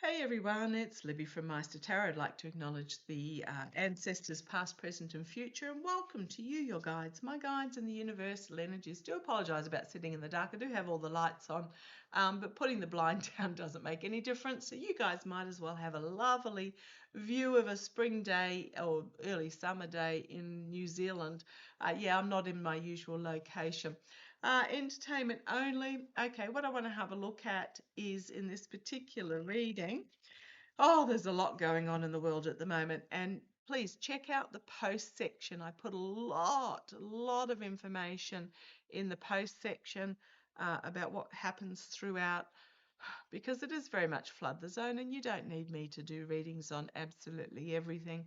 Hey everyone, it's Libby from maighstirtarot. I'd like to acknowledge the ancestors past, present and future, and welcome to you, your guides, my guides and the universal energies. Do apologise about sitting in the dark. I do have all the lights on, but putting the blind down doesn't make any difference. So you guys might as well have a lovely view of a spring day or early summer day in New Zealand. Yeah, I'm not in my usual location. Entertainment only. Okay, what I want to have a look at is in this particular reading. Oh, there's a lot going on in the world at the moment, and please check out the post section. I put a lot of information in the post section about what happens throughout, because it is very much flood the zone, and you don't need me to do readings on absolutely everything.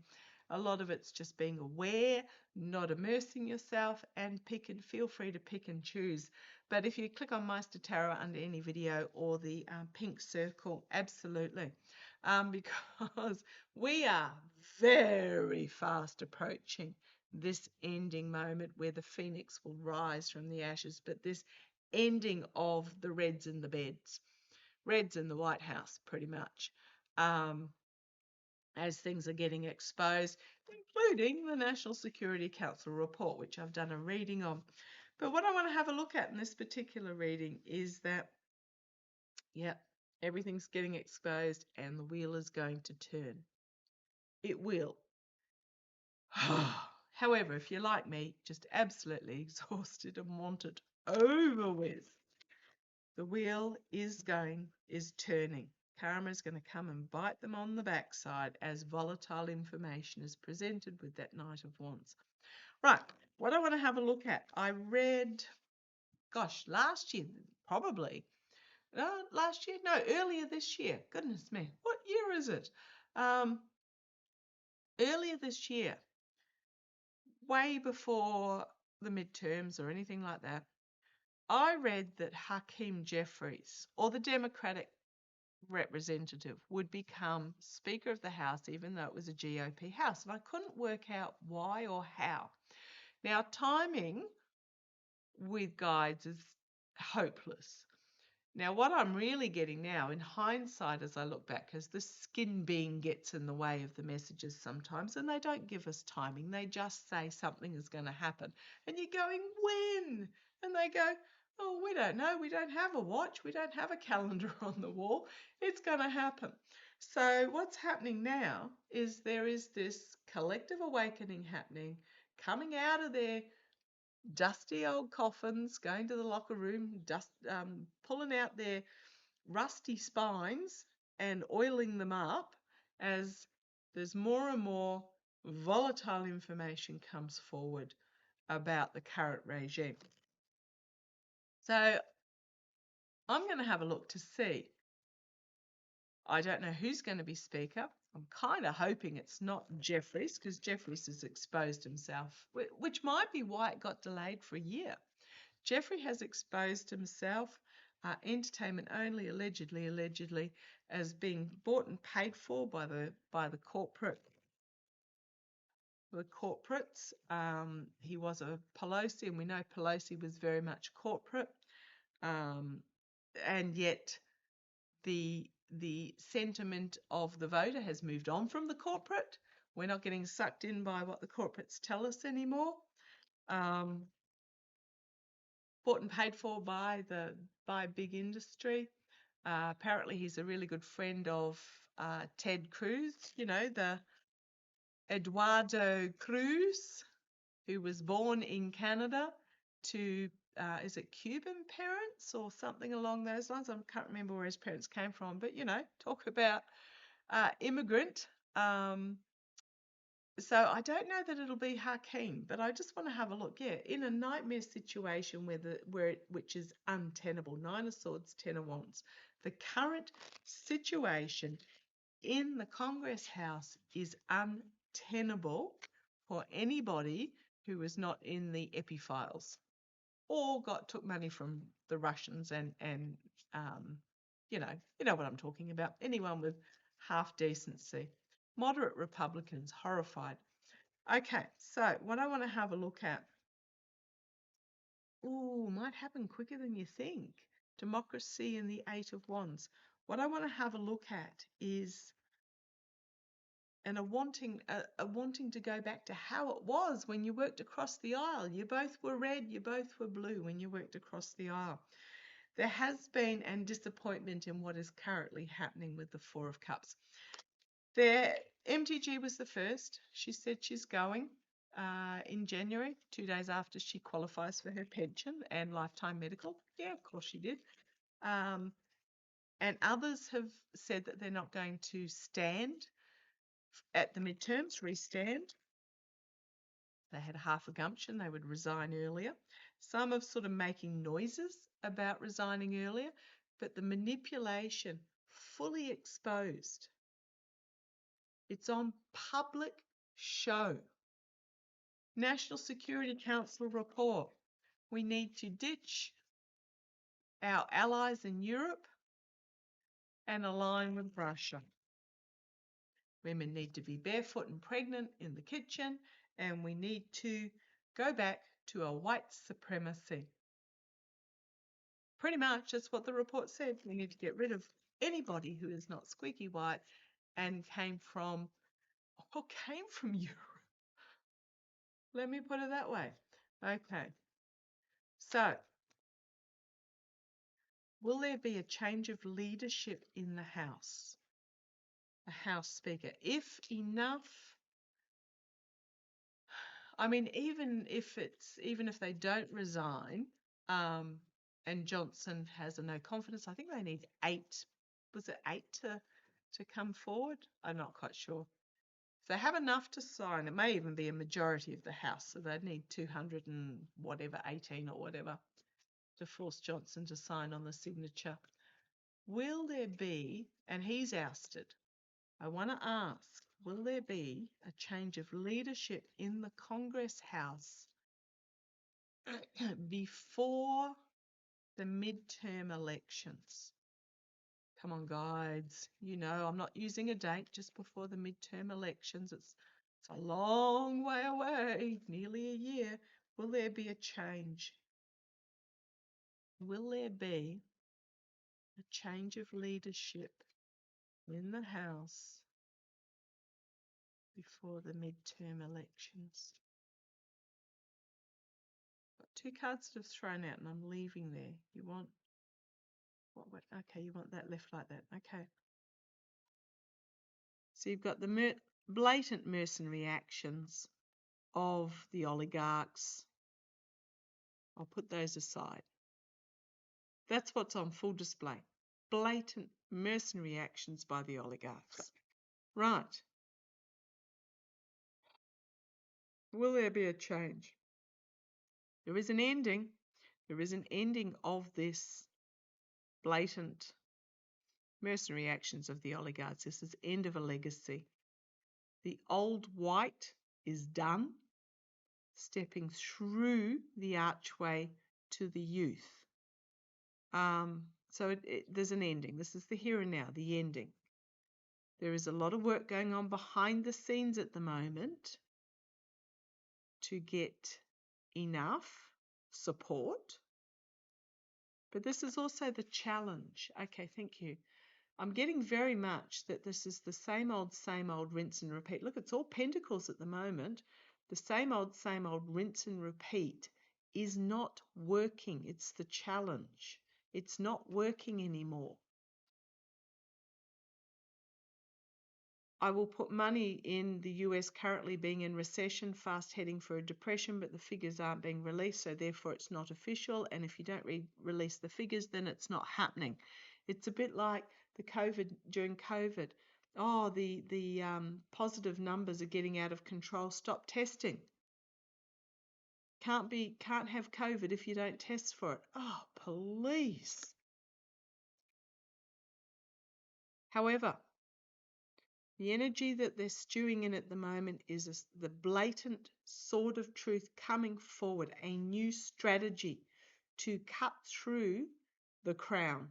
A lot of it's just being aware, not immersing yourself, and feel free to pick and choose. But if you click on maighstirtarot under any video or the pink circle, absolutely. Because we are very fast approaching this ending moment where the phoenix will rise from the ashes, but this ending of the Reds in the beds, Reds in the White House, pretty much. As things are getting exposed, including the National Security Council report, which I've done a reading on. But what I want to have a look at in this particular reading is that, yeah, everything's getting exposed and the wheel is going to turn. It will. However, if you're like me, just absolutely exhausted and want it over with, the wheel is turning. Karma is going to come and bite them on the backside as volatile information is presented with that Knight of Wands. Right, what I want to have a look at, I read, gosh, last year, probably. Last year? No, earlier this year. Goodness me, what year is it? Earlier this year, way before the midterms or anything like that, I read that Hakeem Jeffries, or the Democratic representative, would become Speaker of the House, even though it was a GOP House. And I couldn't work out why or how. Now, timing with guides is hopeless. Now, what I'm really getting now, in hindsight, as I look back, because the skin being gets in the way of the messages sometimes, and they don't give us timing. They just say something is going to happen. And you're going, when? And they go, oh, we don't know. We don't have a watch. We don't have a calendar on the wall. It's going to happen. So what's happening now is there is this collective awakening happening, coming out of their dusty old coffins, going to the locker room, pulling out their rusty spines and oiling them up as there's more and more volatile information comes forward about the current regime. So I'm going to have a look to see. I don't know who's going to be Speaker. I'm kind of hoping it's not Jeffries, because Jeffries has exposed himself, which might be why it got delayed for a year. Jeffrey has exposed himself, entertainment only, allegedly, as being bought and paid for by the corporates. He was a Pelosi, and we know Pelosi was very much corporate, and yet the sentiment of the voter has moved on from the corporate. We're not getting sucked in by what the corporates tell us anymore. Bought and paid for by big industry. Apparently, he's a really good friend of Ted Cruz. You know, the Eduardo Cruz, who was born in Canada to is it Cuban parents or something along those lines? I can't remember where his parents came from, but you know, talk about immigrant. So I don't know that it'll be Hakeem, but I just want to have a look. Yeah, in a nightmare situation which is untenable. Nine of Swords, Ten of Wands. The current situation in the Congress House is untenable for anybody who is not in the epi files or took money from the Russians and you know what I'm talking about. Anyone with half decency. Moderate Republicans, horrified. Okay, so what I want to have a look at, might happen quicker than you think. Democracy and the Eight of Wands. What I want to have a look at is a wanting to go back to how it was when you worked across the aisle. You both were red, you both were blue when you worked across the aisle. There has been and disappointment in what is currently happening with the Four of Cups. There, MTG was the first. She said she's going in January, 2 days after she qualifies for her pension and lifetime medical. Yeah, of course she did. And others have said that they're not going to stand at the midterms, restand. They had half a gumption, they would resign earlier. Some are sort of making noises about resigning earlier, but the manipulation fully exposed. It's on public show. National Security Council report. We need to ditch our allies in Europe and align with Russia. Women need to be barefoot and pregnant in the kitchen, and we need to go back to a white supremacy. Pretty much that's what the report said. We need to get rid of anybody who is not squeaky white and came from Europe. Let me put it that way. Okay. So, will there be a change of leadership in the House? A House Speaker. If enough, I mean, even if they don't resign, and Johnson has a no confidence, I think they need 8. Was it 8 to come forward? I'm not quite sure. If they have enough to sign, it may even be a majority of the House, so they'd need 200 and whatever, 18 or whatever, to force Johnson to sign on the signature. Will there be, and he's ousted, I want to ask, will there be a change of leadership in the Congress House before the midterm elections? Come on, guides. You know, I'm not using a date, just before the midterm elections. It's a long way away, nearly a year. Will there be a change? Will there be a change of leadership in the House before the midterm elections? Got 2 cards that have thrown out and I'm leaving there. You want what? Okay, you want that left like that. Okay. So you've got the blatant mercenary actions of the oligarchs. I'll put those aside. That's what's on full display. Blatant mercenary actions by the oligarchs. Right. Will there be a change? There is an ending. There is an ending of this blatant mercenary actions of the oligarchs. This is end of a legacy. The old white is done, stepping through the archway to the youth. So there's an ending. This is the here and now, the ending. There is a lot of work going on behind the scenes at the moment to get enough support. But this is also the challenge. Okay, thank you. I'm getting very much that this is the same old, rinse and repeat. Look, it's all pentacles at the moment. The same old, rinse and repeat is not working. It's the challenge. It's not working anymore. I will put money in the US currently being in recession, fast heading for a depression, but the figures aren't being released, so therefore it's not official. And if you don't release the figures, then it's not happening. It's a bit like during COVID. Oh, the positive numbers are getting out of control. Stop testing. Can't have COVID if you don't test for it. Oh, please. However, the energy that they're stewing in at the moment is the blatant sword of truth coming forward, a new strategy to cut through the crown,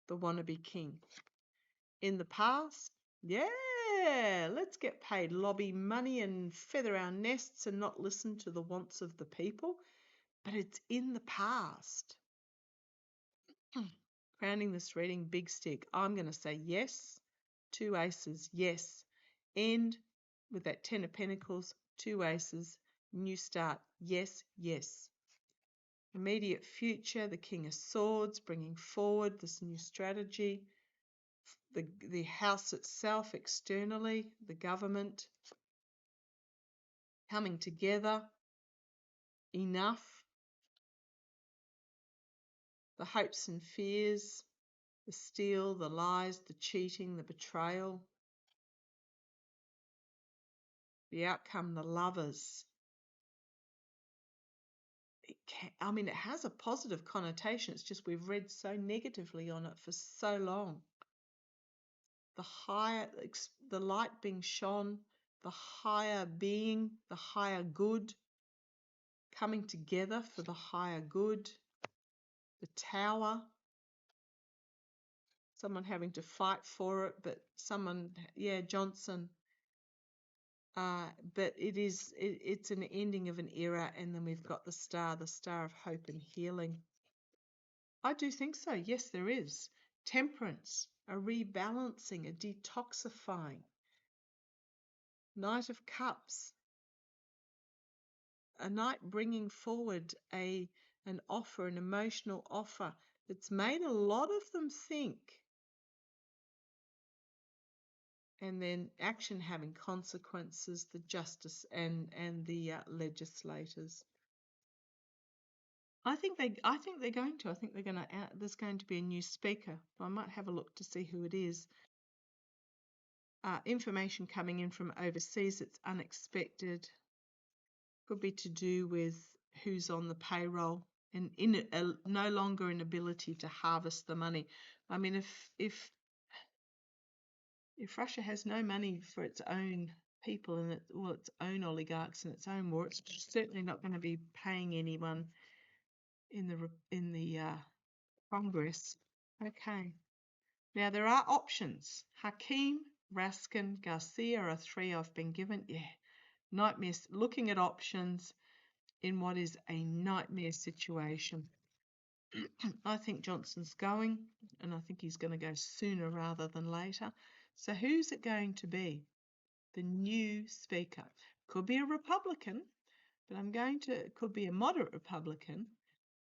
the wannabe king. In the past, yeah, let's get paid, lobby money and feather our nests and not listen to the wants of the people. But it's in the past. Crowning this reading, big stick. I'm going to say yes. 2 aces, yes. End with that 10 of Pentacles, 2 aces, new start, yes, yes. Immediate future, the King of Swords, bringing forward this new strategy. The house itself externally, the government, coming together, enough. The hopes and fears, the steal, the lies, the cheating, the betrayal. The outcome, the lovers. It has a positive connotation. It's just we've read so negatively on it for so long. The light being shone, the higher being, the higher good, coming together for the higher good. The Tower, someone having to fight for it, but Johnson. But it's an ending of an era, and then we've got the star of hope and healing. I do think so. Yes, there is. Temperance, a rebalancing, a detoxifying. Knight of Cups, a knight bringing forward an offer, an emotional offer that's made a lot of them think. And then action having consequences, the justice and the legislators. I think they're going to. I think there's going to be a new speaker. I might have a look to see who it is. Information coming in from overseas. It's unexpected. Could be to do with who's on the payroll and no longer an ability to harvest the money. I mean, if Russia has no money for its own people and its own oligarchs and its own war, it's certainly not going to be paying anyone in the Congress. Okay. Now there are options. Hakeem, Raskin, Garcia are 3 I've been given. Yeah. Nightmares. Looking at options in what is a nightmare situation. I think Johnson's going, and I think he's going to go sooner rather than later. So who's it going to be? The new speaker. Could be a Republican, but it could be a moderate Republican,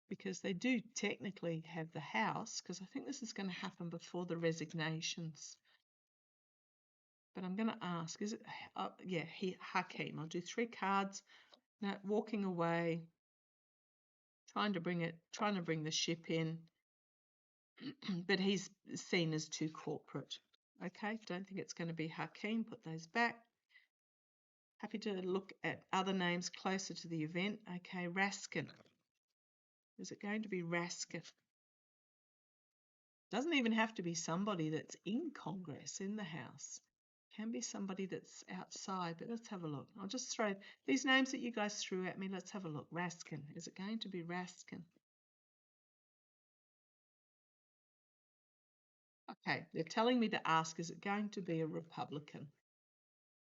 because they do technically have the House, because I think this is going to happen before the resignations. But I'm going to ask, is it, Hakeem. I'll do 3 cards. Now, walking away, trying to bring the ship in, but he's seen as too corporate. Okay, don't think it's going to be Hakeem. Put those back. Happy to look at other names closer to the event. Okay, Raskin. Is it going to be Raskin? Doesn't even have to be somebody that's in Congress, in the House. Can be somebody that's outside, but let's have a look. I'll just throw these names that you guys threw at me. Let's have a look. Raskin. Is it going to be Raskin? Okay, they're telling me to ask, is it going to be a Republican?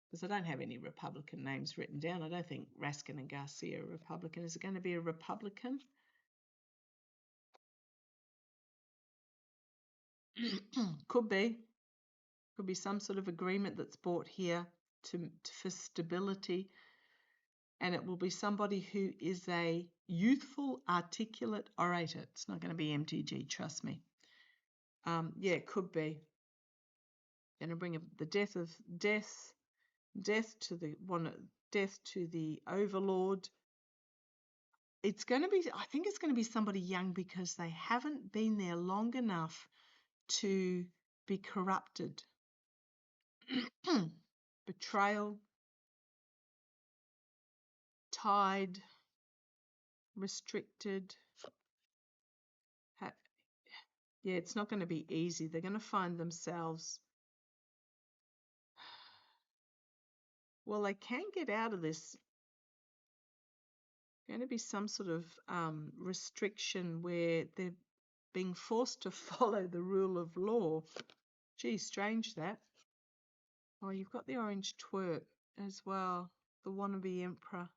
Because I don't have any Republican names written down. I don't think Raskin and Garcia are Republican. Is it going to be a Republican? Could be. Could be some sort of agreement that's brought here for stability. And it will be somebody who is a youthful, articulate orator. It's not going to be MTG, trust me. It could be. Going to bring the death to the overlord. I think it's going to be somebody young, because they haven't been there long enough to be corrupted. Betrayal, tied, restricted. It's not going to be easy. They're going to find themselves, well, they can get out of this. Going to be some sort of restriction where they're being forced to follow the rule of law. Gee, strange that. Oh, you've got the orange twerp as well. The wannabe emperor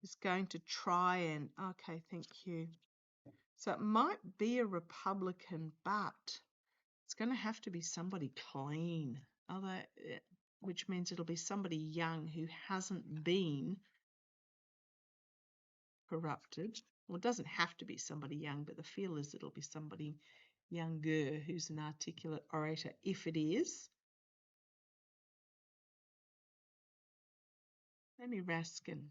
is going to try and... Okay, thank you. So it might be a Republican, but it's going to have to be somebody clean, which means it'll be somebody young who hasn't been corrupted. Well, it doesn't have to be somebody young, but the feel is it'll be somebody younger who's an articulate orator, if it is. Let me Raskin.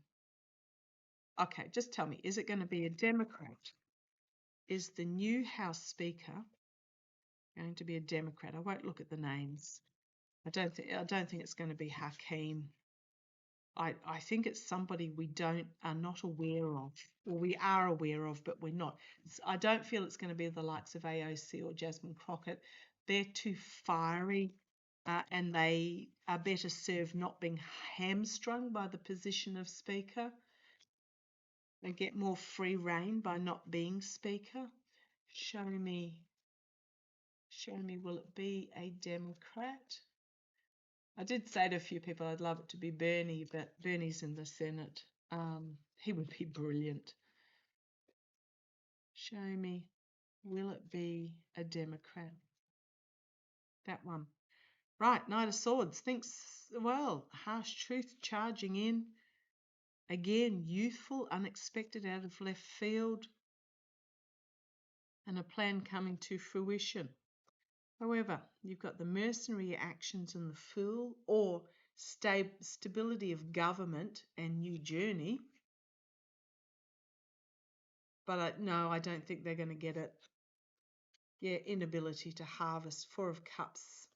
Okay, just tell me, is it going to be a Democrat? Is the new House Speaker going to be a Democrat? I won't look at the names. I don't think it's going to be Hakeem. I think it's somebody we are not aware of, or we are aware of, but we're not. I don't feel it's going to be the likes of AOC or Jasmine Crockett. They're too fiery, and they are better served not being hamstrung by the position of Speaker. They get more free rein by not being Speaker. Show me, will it be a Democrat? I did say to a few people I'd love it to be Bernie, but Bernie's in the Senate. He would be brilliant. Show me, will it be a Democrat? That one. Right, Knight of Swords thinks, well, harsh truth charging in. Again, youthful, unexpected, out of left field, and a plan coming to fruition. However, you've got the mercenary actions and the Fool, or stability of government and new journey. But no, I don't think they're going to get it. Yeah, inability to harvest. 4 of Cups,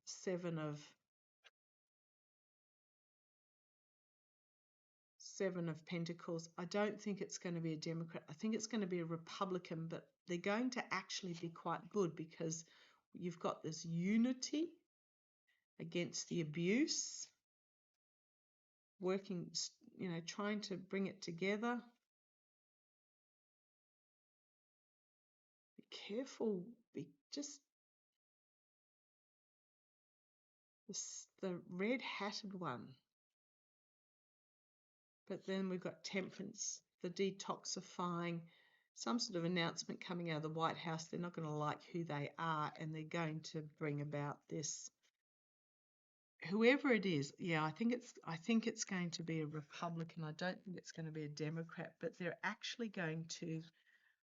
7 of Pentacles. I don't think it's going to be a Democrat. I think it's going to be a Republican, but they're going to actually be quite good because you've got this unity against the abuse, working, trying to bring it together. Be careful. The red-hatted one. But then we've got Temperance, the detoxifying, some sort of announcement coming out of the White House. They're not going to like who they are, and they're going to bring about this. Whoever it is, yeah, I think it's going to be a Republican. I don't think it's going to be a Democrat, but they're actually going to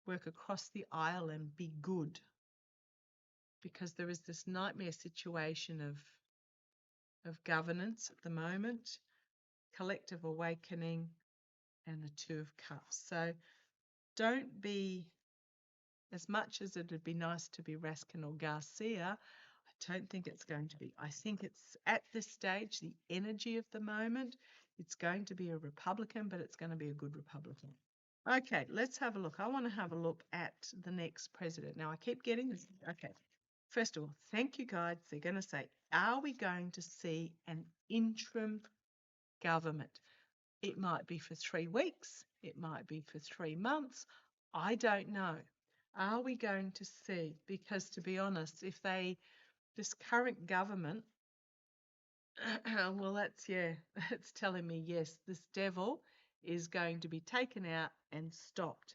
work across the aisle and be good, because there is this nightmare situation of governance at the moment, collective awakening, and the 2 of Cups. So don't be, as much as it would be nice to be Raskin or Garcia, I don't think it's going to be. I think it's, at this stage, the energy of the moment, it's going to be a Republican, but it's going to be a good Republican. Okay, let's have a look. I want to have a look at the next president. Now, I keep getting this. Okay, first of all, thank you, guides. They're going to say, are we going to see an interim government? It might be for 3 weeks. It might be for 3 months. I don't know. Are we going to see? Because to be honest, if this current government, well, it's telling me, yes, this devil is going to be taken out and stopped.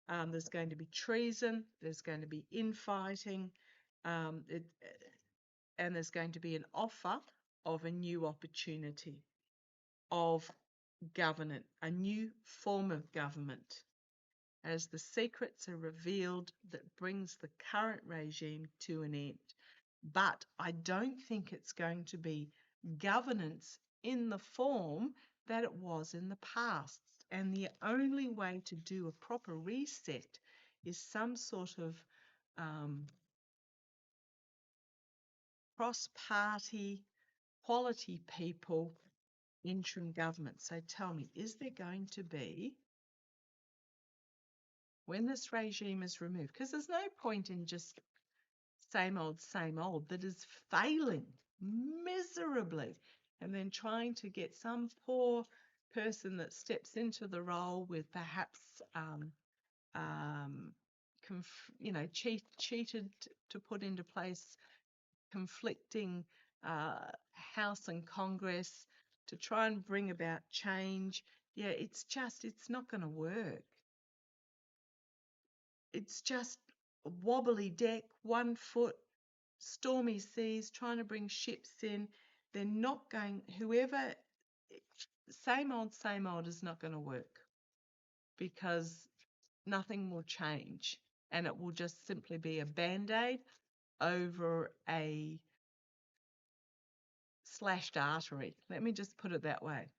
There's going to be treason. There's going to be infighting. And there's going to be an offer of a new opportunity of government, a new form of government, as the secrets are revealed that brings the current regime to an end. But I don't think it's going to be governance in the form that it was in the past. And the only way to do a proper reset is some sort of cross-party, quality people interim government. So tell me, is there going to be, when this regime is removed, because there's no point in just same old that is failing miserably, and then trying to get some poor person that steps into the role with perhaps cheated to put into place conflicting House and Congress to try and bring about change. Yeah, it's not going to work. it's just a wobbly deck, 1 foot, stormy seas, trying to bring ships in. They're not going, whoever, same old is not going to work, because nothing will change, and it will just simply be a band-aid over a slashed artery. Let me just put it that way.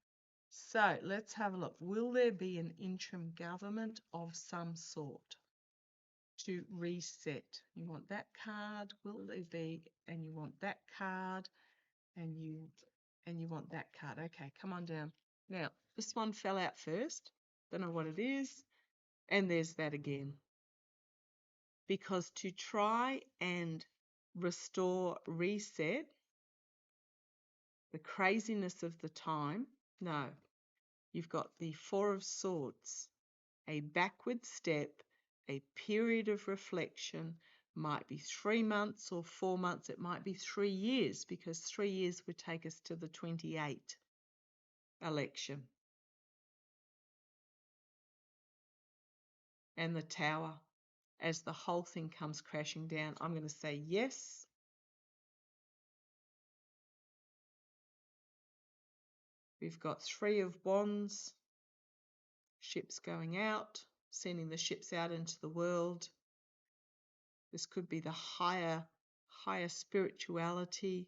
So let's have a look. Will there be an interim government of some sort to reset? You want that card? Will there be? And you want that card, and you want that card. Okay, come on down. Now, this one fell out first. Don't know what it is. And there's that again. Because to try and restore, reset the craziness of the time, no. You've got the Four of Swords, a backward step, a period of reflection, might be 3 months or 4 months, it might be 3 years, because 3 years would take us to the 28 election. And the Tower, as the whole thing comes crashing down, I'm going to say yes. We've got Three of Wands, ships going out, sending the ships out into the world. This could be the higher spirituality,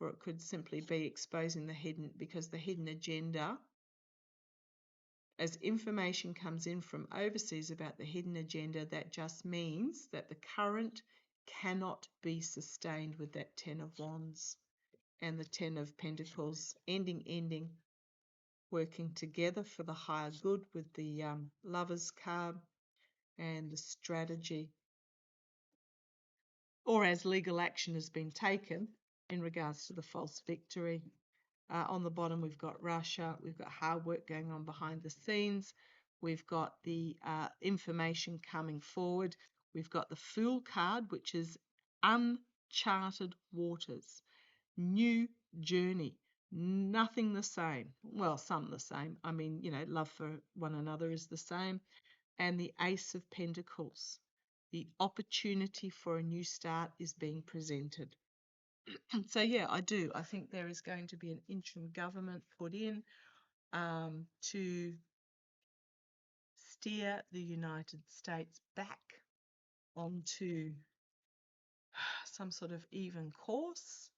or it could simply be exposing the hidden, because the hidden agenda, as information comes in from overseas about the hidden agenda, that just means that the current cannot be sustained with that Ten of Wands and the Ten of Pentacles, ending, working together for the higher good with the Lovers card and the strategy. Or as legal action has been taken in regards to the false victory. On the bottom, we've got Russia. We've got hard work going on behind the scenes. We've got the information coming forward. We've got the Fool card, which is uncharted waters, new journey, nothing the same. Well, some the same. I mean, love for one another is the same. And the Ace of Pentacles. The opportunity for a new start is being presented. So yeah, I do. I think there is going to be an interim government put in to steer the United States back onto some sort of even course.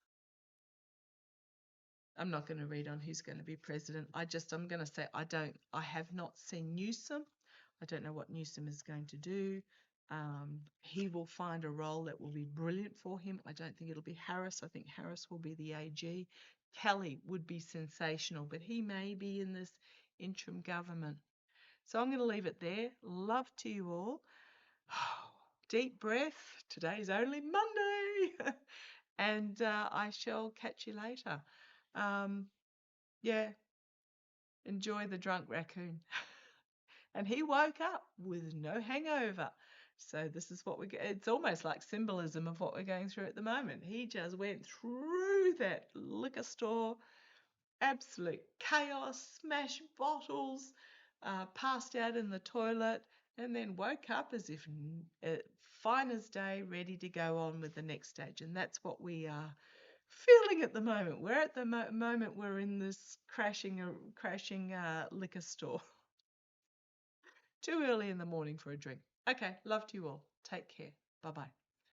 I'm not going to read on who's going to be president. I'm going to say I have not seen Newsom. I don't know what Newsom is going to do. He will find a role that will be brilliant for him. I don't think it'll be Harris. I think Harris will be the AG. Kelly would be sensational, but he may be in this interim government. So I'm going to leave it there. Love to you all. Deep breath. Today's only Monday. And I shall catch you later. Yeah, enjoy the drunk raccoon. And he woke up with no hangover. So this is what it's almost like symbolism of what we're going through at the moment. He just went through that liquor store, absolute chaos, smashed bottles, passed out in the toilet, and then woke up as if fine as day, ready to go on with the next stage. And that's what we are feeling at the moment. We're at the moment we're in this crashing liquor store. Too early in the morning for a drink. Okay, love to you all. Take care. Bye-bye.